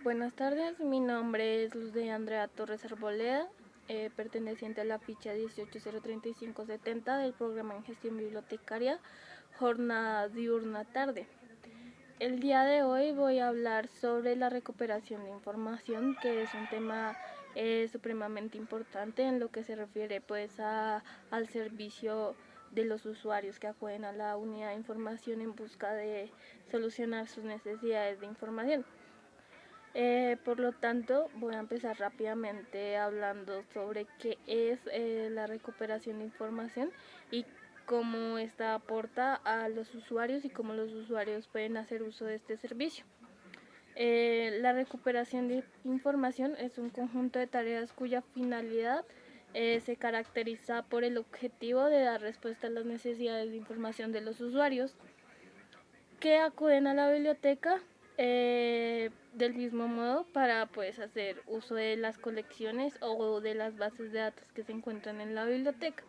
Buenas tardes, mi nombre es Luz de Andrea Torres Arboleda, perteneciente a la ficha 18-03570 del programa en gestión bibliotecaria, jornada diurna tarde. El día de hoy voy a hablar sobre la recuperación de información, que es un tema supremamente importante en lo que se refiere al servicio de los usuarios que acuden a la unidad de información en busca de solucionar sus necesidades de información. Por lo tanto, voy a empezar rápidamente hablando sobre qué es la recuperación de información y cómo esta aporta a los usuarios y cómo los usuarios pueden hacer uso de este servicio. La recuperación de información es un conjunto de tareas cuya finalidad se caracteriza por el objetivo de dar respuesta a las necesidades de información de los usuarios que acuden a la biblioteca del mismo modo para hacer uso de las colecciones o de las bases de datos que se encuentran en la biblioteca.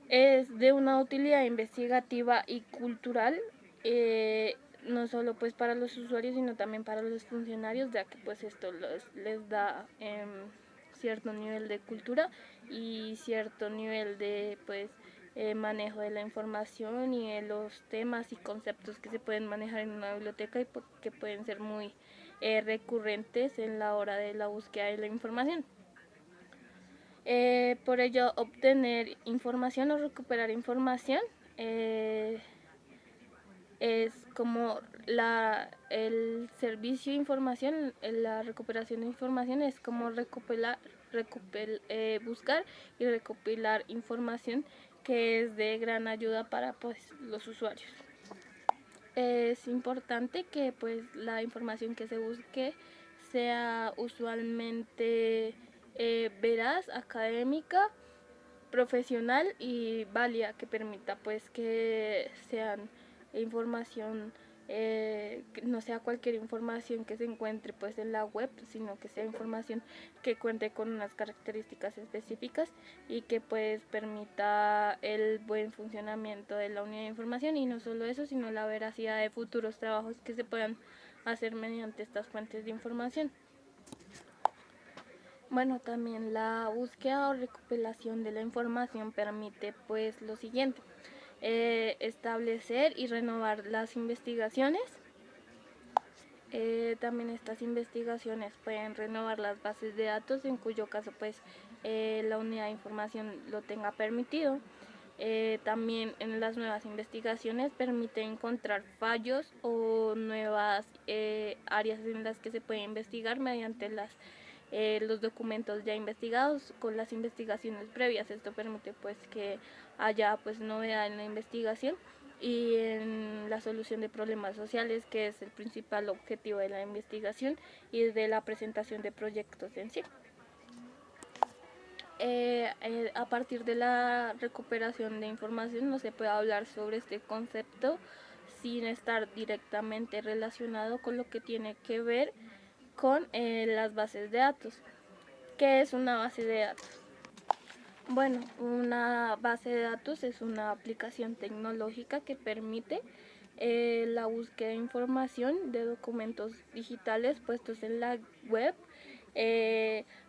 Es de una utilidad investigativa y cultural, no solo para los usuarios sino también para los funcionarios, ya que esto les da cierto nivel de cultura y cierto nivel de manejo de la información y de los temas y conceptos que se pueden manejar en una biblioteca y que pueden ser muy recurrentes en la hora de la búsqueda de la información. Por ello, obtener información o recuperar información es como el servicio de información, la recuperación de información es como buscar y recopilar información que es de gran ayuda para los usuarios. Es importante que la información que se busque sea usualmente veraz, académica, profesional y válida, que permita que sean información, que no sea cualquier información que se encuentre en la web, sino que sea información que cuente con unas características específicas y que permita el buen funcionamiento de la unidad de información, y no solo eso, sino la veracidad de futuros trabajos que se puedan hacer mediante estas fuentes de información. Bueno, también la búsqueda o recopilación de la información permite lo siguiente: establecer y renovar las investigaciones. También estas investigaciones pueden renovar las bases de datos, en cuyo caso la unidad de información lo tenga permitido. También en las nuevas investigaciones permite encontrar fallos o nuevas áreas en las que se puede investigar mediante los documentos ya investigados con las investigaciones previas. Esto permite que haya novedad en la investigación y en la solución de problemas sociales, que es el principal objetivo de la investigación y de la presentación de proyectos en sí. A partir de la recuperación de información no se puede hablar sobre este concepto sin estar directamente relacionado con lo que tiene que ver con las bases de datos. ¿Qué es una base de datos? Bueno, una base de datos es una aplicación tecnológica que permite la búsqueda de información de documentos digitales puestos en la web.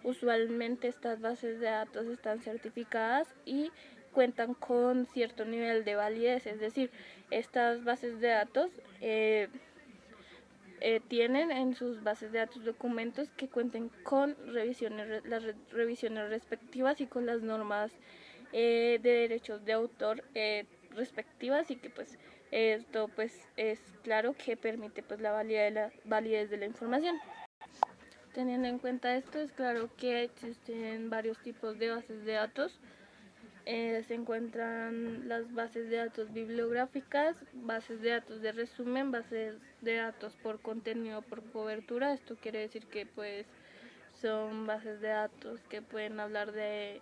Usualmente estas bases de datos están certificadas y cuentan con cierto nivel de validez, es decir, estas bases de datos tienen en sus bases de datos documentos que cuenten con las revisiones respectivas y con las normas de derechos de autor respectivas, y que esto es claro que permite la validez de la información. Teniendo en cuenta esto, es claro que existen varios tipos de bases de datos. Se encuentran las bases de datos bibliográficas, bases de datos de resumen, bases de datos por contenido, por cobertura. Esto quiere decir que son bases de datos que pueden hablar de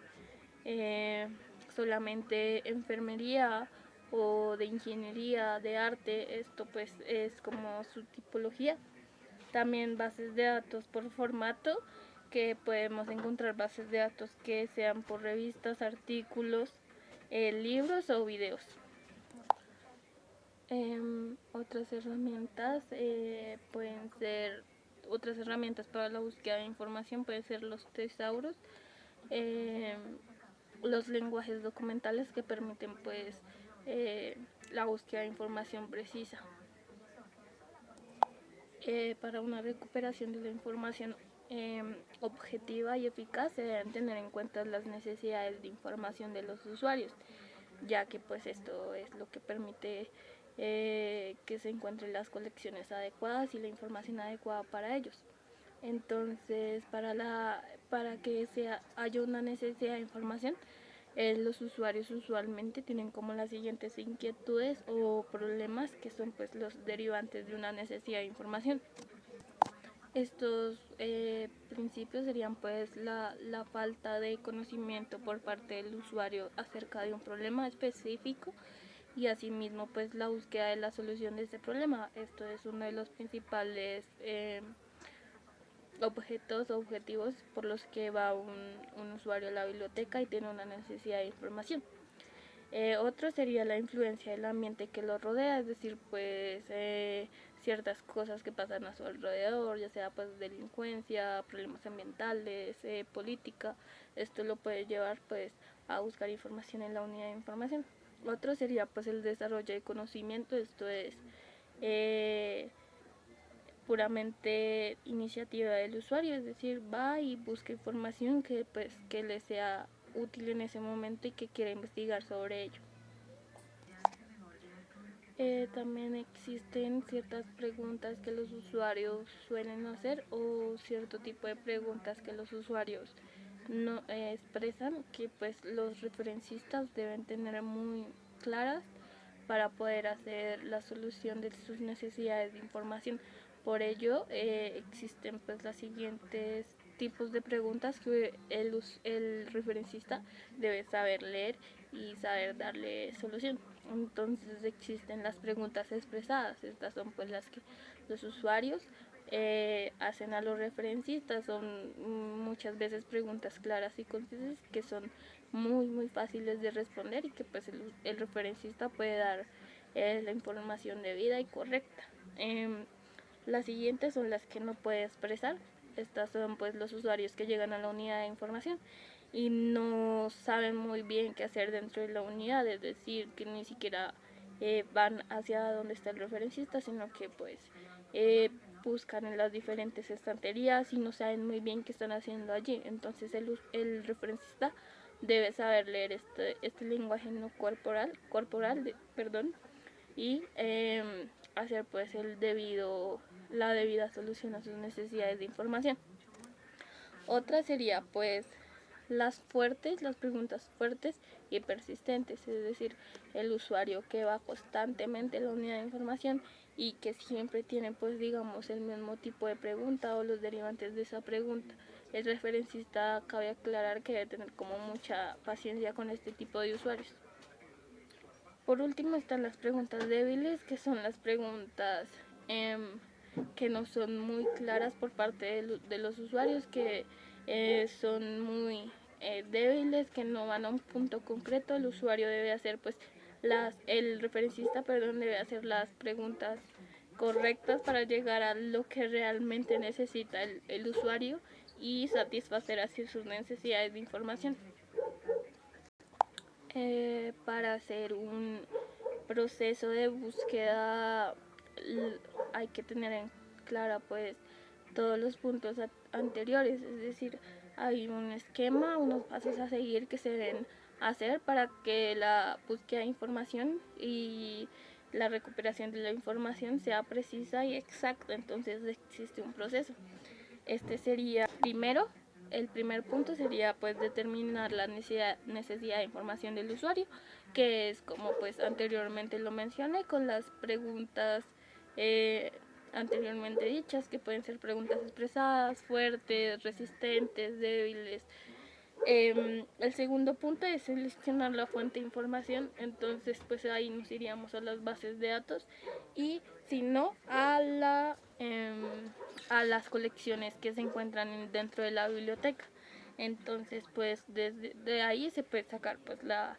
solamente enfermería o de ingeniería, de arte. Esto es como su tipología. También bases de datos por formato, que podemos encontrar bases de datos que sean por revistas, artículos, libros o videos. Otras herramientas pueden ser otras herramientas para la búsqueda de información pueden ser los tesauros, los lenguajes documentales que permiten pues la búsqueda de información precisa. Para una recuperación de la información objetiva y eficaz se deben tener en cuenta las necesidades de información de los usuarios, ya que pues esto es lo que permite que se encuentren las colecciones adecuadas y la información adecuada para ellos. Entonces, para que haya una necesidad de información, los usuarios usualmente tienen como las siguientes inquietudes o problemas que son pues los derivantes de una necesidad de información. Estos principios serían pues la falta de conocimiento por parte del usuario acerca de un problema específico y asimismo pues la búsqueda de la solución de este problema. Esto es uno de los principales objetivos por los que va un usuario a la biblioteca y tiene una necesidad de información. Otro sería la influencia del ambiente que lo rodea, es decir, pues ciertas cosas que pasan a su alrededor, ya sea pues delincuencia, problemas ambientales, política. Esto lo puede llevar pues a buscar información en la unidad de información. Otro sería pues el desarrollo de conocimiento, esto es puramente iniciativa del usuario, es decir, va y busca información que pues que le sea útil en ese momento y que quiera investigar sobre ello. También existen ciertas preguntas que los usuarios suelen hacer o cierto tipo de preguntas que los usuarios no expresan, que pues los referencistas deben tener muy claras para poder hacer la solución de sus necesidades de información. Por ello existen pues las siguientes tipos de preguntas que el referencista debe saber leer y saber darle solución. Entonces existen las preguntas expresadas, estas son pues las que los usuarios hacen a los referencistas, son muchas veces preguntas claras y concisas que son muy fáciles de responder y que pues el referencista puede dar la información debida y correcta. Las siguientes son las que no puede expresar. Estas son pues los usuarios que llegan a la unidad de información y no saben muy bien qué hacer dentro de la unidad, es decir, que ni siquiera van hacia donde está el referencista, sino que pues buscan en las diferentes estanterías y no saben muy bien qué están haciendo allí. Entonces el referencista debe saber leer este lenguaje no corporal, y hacer pues la debida solución a sus necesidades de información. Otra sería pues las preguntas fuertes y persistentes, es decir, el usuario que va constantemente a la unidad de información y que siempre tiene pues digamos el mismo tipo de pregunta o los derivantes de esa pregunta. El referencista cabe aclarar que debe tener como mucha paciencia con este tipo de usuarios. Por último están las preguntas débiles, que son las preguntas que no son muy claras por parte de los usuarios, que son muy débiles, que no van a un punto concreto. El usuario debe hacer pues el referencista debe hacer las preguntas correctas para llegar a lo que realmente necesita el usuario y satisfacer así sus necesidades de información. Para hacer un proceso de búsqueda hay que tener en clara pues todos los puntos anteriores, es decir, hay un esquema, unos pasos a seguir que se deben hacer para que la búsqueda de información y la recuperación de la información sea precisa y exacta. Entonces existe un proceso. Este sería el primer punto sería pues determinar la necesidad de información del usuario, que es como pues anteriormente lo mencioné con las preguntas anteriormente dichas, que pueden ser preguntas expresadas, fuertes, resistentes, débiles. El segundo punto es seleccionar la fuente de información, entonces pues ahí nos iríamos a las bases de datos y si no a las colecciones que se encuentran dentro de la biblioteca. Entonces pues desde ahí se puede sacar pues la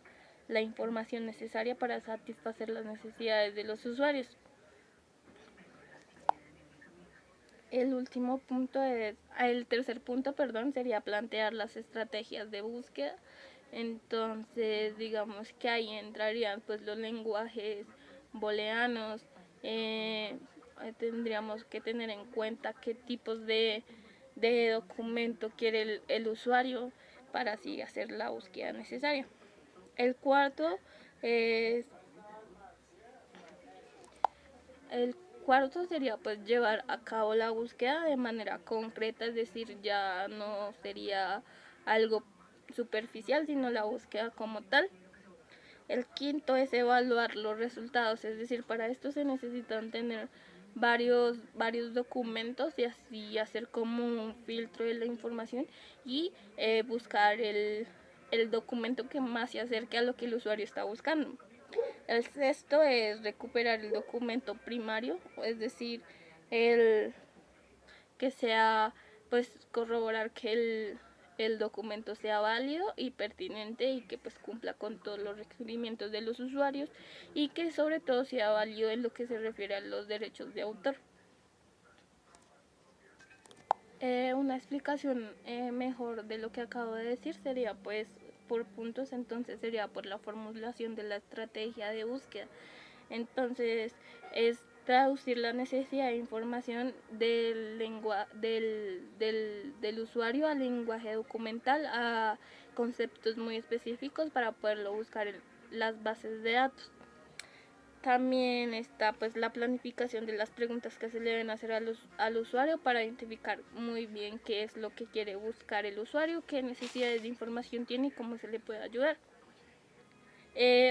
información necesaria para satisfacer las necesidades de los usuarios. El tercer punto, perdón, sería plantear las estrategias de búsqueda. Entonces, digamos que ahí entrarían pues los lenguajes booleanos. Tendríamos que tener en cuenta qué tipos de documento quiere el usuario para así hacer la búsqueda necesaria. El cuarto es El cuarto sería pues llevar a cabo la búsqueda de manera concreta, es decir, ya no sería algo superficial, sino la búsqueda como tal. El quinto es evaluar los resultados, es decir, para esto se necesitan tener varios documentos y así hacer como un filtro de la información y buscar el documento que más se acerque a lo que el usuario está buscando. El sexto es recuperar el documento primario, es decir, el que sea, pues corroborar que el documento sea válido y pertinente y que pues cumpla con todos los requerimientos de los usuarios y que sobre todo sea válido en lo que se refiere a los derechos de autor. Una explicación mejor de lo que acabo de decir sería pues por puntos, entonces sería por la formulación de la estrategia de búsqueda. Entonces es traducir la necesidad de información del usuario al lenguaje documental, a conceptos muy específicos para poderlo buscar en las bases de datos. También está pues la planificación de las preguntas que se le deben hacer al usuario para identificar muy bien qué es lo que quiere buscar el usuario, qué necesidades de información tiene y cómo se le puede ayudar.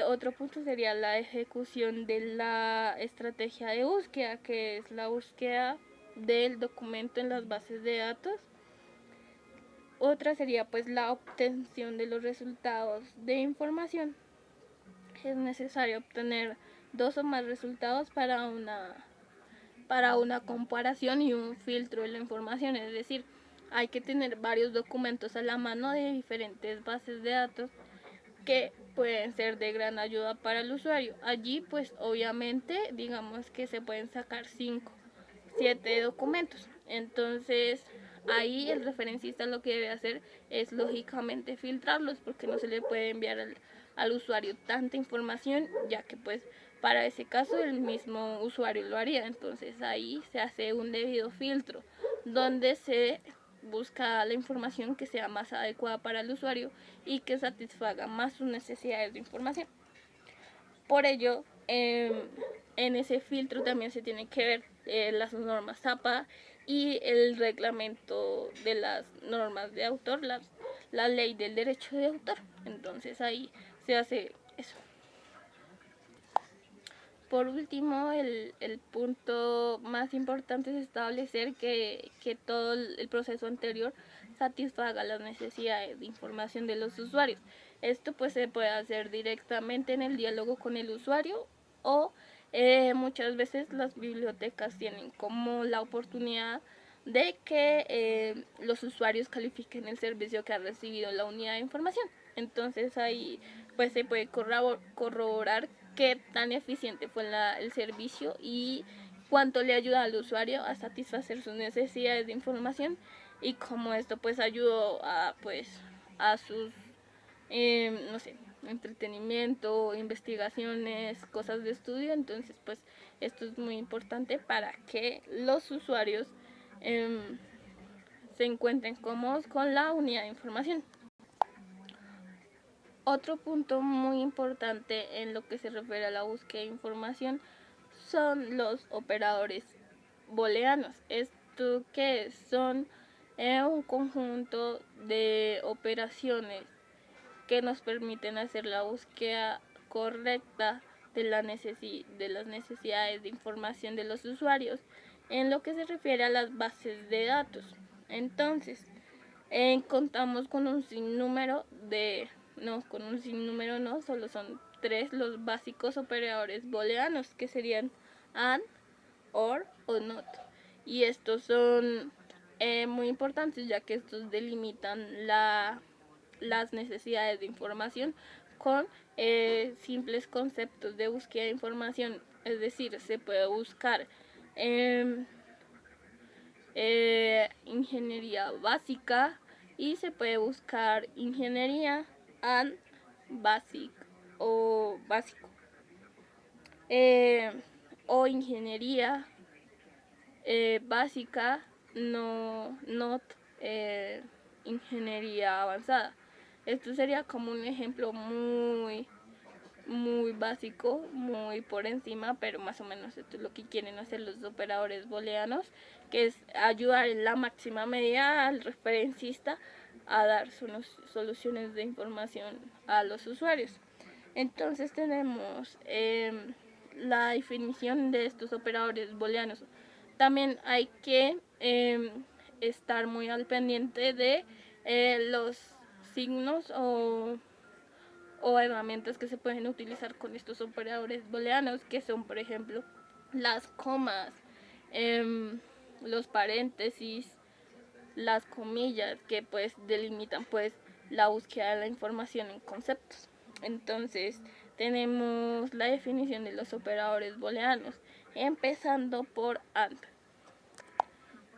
Otro punto sería la ejecución de la estrategia de búsqueda, que es la búsqueda del documento en las bases de datos. Otra sería pues la obtención de los resultados de información. Es necesario obtener 2 o más resultados para una comparación y un filtro de la información, es decir, hay que tener varios documentos a la mano de diferentes bases de datos que pueden ser de gran ayuda para el usuario. Allí pues obviamente digamos que se pueden sacar 5, 7 documentos. Entonces ahí el referencista lo que debe hacer es lógicamente filtrarlos, porque no se le puede enviar al usuario tanta información, ya que pues para ese caso el mismo usuario lo haría. Entonces ahí se hace un debido filtro donde se busca la información que sea más adecuada para el usuario y que satisfaga más sus necesidades de información. Por ello, en ese filtro también se tiene que ver las normas APA y el reglamento de las normas de autor, la ley del derecho de autor. Entonces ahí se hace eso. Por último, el punto más importante es establecer que todo el proceso anterior satisfaga las necesidades de información de los usuarios. Esto pues se puede hacer directamente en el diálogo con el usuario o muchas veces las bibliotecas tienen como la oportunidad de que los usuarios califiquen el servicio que ha recibido la unidad de información. Entonces ahí pues se puede corroborar qué tan eficiente fue el servicio y cuánto le ayuda al usuario a satisfacer sus necesidades de información y cómo esto pues ayudó a sus no sé, entretenimiento, investigaciones, cosas de estudio. Entonces pues esto es muy importante para que los usuarios se encuentren cómodos con la unidad de información. Otro punto muy importante en lo que se refiere a la búsqueda de información son los operadores booleanos. Esto que son un conjunto de operaciones que nos permiten hacer la búsqueda correcta de las necesidades de información de los usuarios en lo que se refiere a las bases de datos. Entonces, contamos con un sinnúmero solo son 3 los básicos operadores booleanos, que serían AND, OR o NOT. Y estos son muy importantes, ya que estos delimitan las necesidades de información con simples conceptos de búsqueda de información. Es decir, se puede buscar ingeniería básica y se puede buscar ingeniería and basic o básico, o ingeniería básica, no not ingeniería avanzada. Esto sería como un ejemplo muy básico, muy por encima, pero más o menos esto es lo que quieren hacer los operadores booleanos, que es ayudar en la máxima medida al referencista a dar soluciones de información a los usuarios. Entonces tenemos la definición de estos operadores booleanos. También hay que estar muy al pendiente de los signos o herramientas que se pueden utilizar con estos operadores booleanos, que son, por ejemplo, las comas, los paréntesis, las comillas, que pues delimitan pues la búsqueda de la información en conceptos. Entonces tenemos la definición de los operadores booleanos, empezando por AND.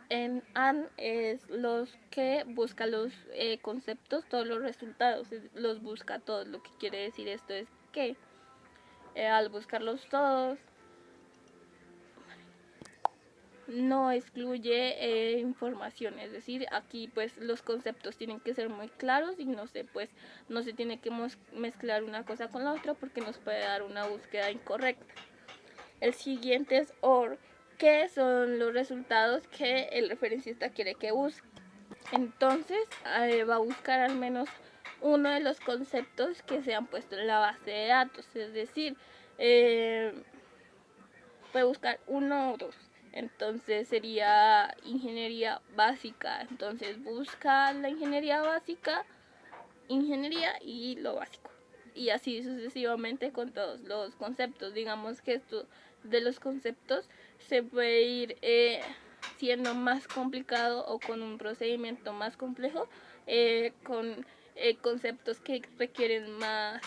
En AND es los que busca los conceptos, todos los resultados, los busca todos. Lo que quiere decir esto es que al buscarlos todos no excluye información, es decir, aquí pues los conceptos tienen que ser muy claros y no se tiene que mezclar una cosa con la otra porque nos puede dar una búsqueda incorrecta. El siguiente es OR, que son los resultados que el referencista quiere que busque. Entonces va a buscar al menos uno de los conceptos que se han puesto en la base de datos, es decir, puede buscar uno o dos. Entonces sería ingeniería básica. Entonces busca la ingeniería básica, ingeniería y lo básico. Y así sucesivamente con todos los conceptos. Digamos que esto de los conceptos se puede ir siendo más complicado o con un procedimiento más complejo, con conceptos que requieren más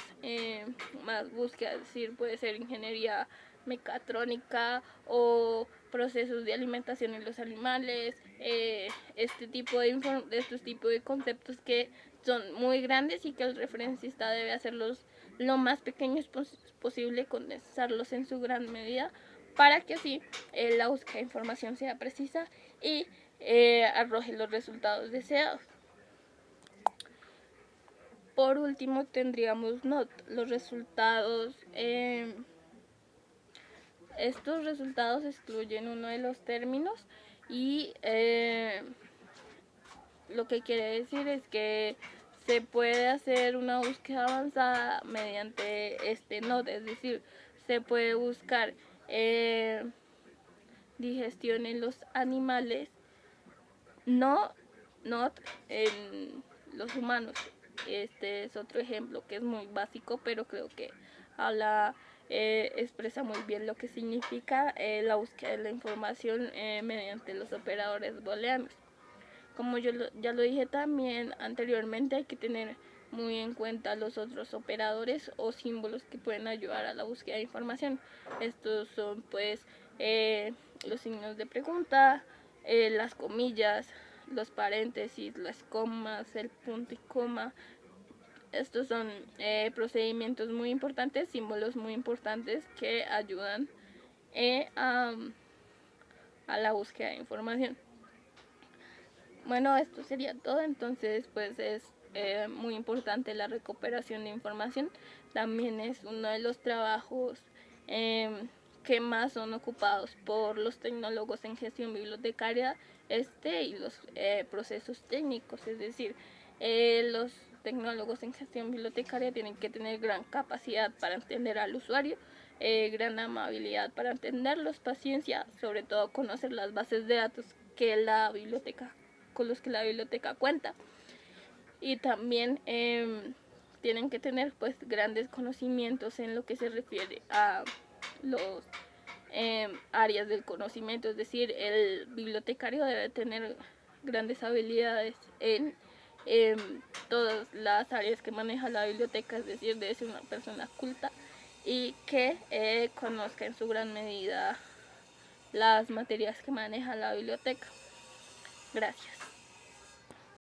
búsqueda, es decir, puede ser ingeniería mecatrónica o procesos de alimentación en los animales, estos tipos de conceptos que son muy grandes y que el referencista debe hacerlos lo más pequeños posible, condensarlos en su gran medida para que así la búsqueda de información sea precisa y arroje los resultados deseados. Por último tendríamos NOT, los resultados. Estos resultados excluyen uno de los términos y lo que quiere decir es que se puede hacer una búsqueda avanzada mediante este NOT, es decir, se puede buscar digestión en los animales, not en los humanos. Este es otro ejemplo que es muy básico, pero creo que expresa muy bien lo que significa la búsqueda de la información mediante los operadores booleanos. Como ya lo dije también anteriormente, hay que tener muy en cuenta los otros operadores o símbolos que pueden ayudar a la búsqueda de información. Estos son pues los signos de pregunta, las comillas, los paréntesis, las comas, el punto y coma. Estos son procedimientos muy importantes, símbolos muy importantes que ayudan a la búsqueda de información. Bueno, esto sería todo. Entonces pues es muy importante la recuperación de información. También es uno de los trabajos que más son ocupados por los tecnólogos en gestión bibliotecaria y los procesos técnicos, es decir, los tecnólogos en gestión bibliotecaria tienen que tener gran capacidad para entender al usuario, gran amabilidad para entenderlos, paciencia, sobre todo conocer las bases de datos con los que la biblioteca cuenta, y también tienen que tener pues grandes conocimientos en lo que se refiere a los áreas del conocimiento, es decir, el bibliotecario debe tener grandes habilidades en todas las áreas que maneja la biblioteca, es decir, debe ser una persona culta y que conozca en su gran medida las materias que maneja la biblioteca. Gracias.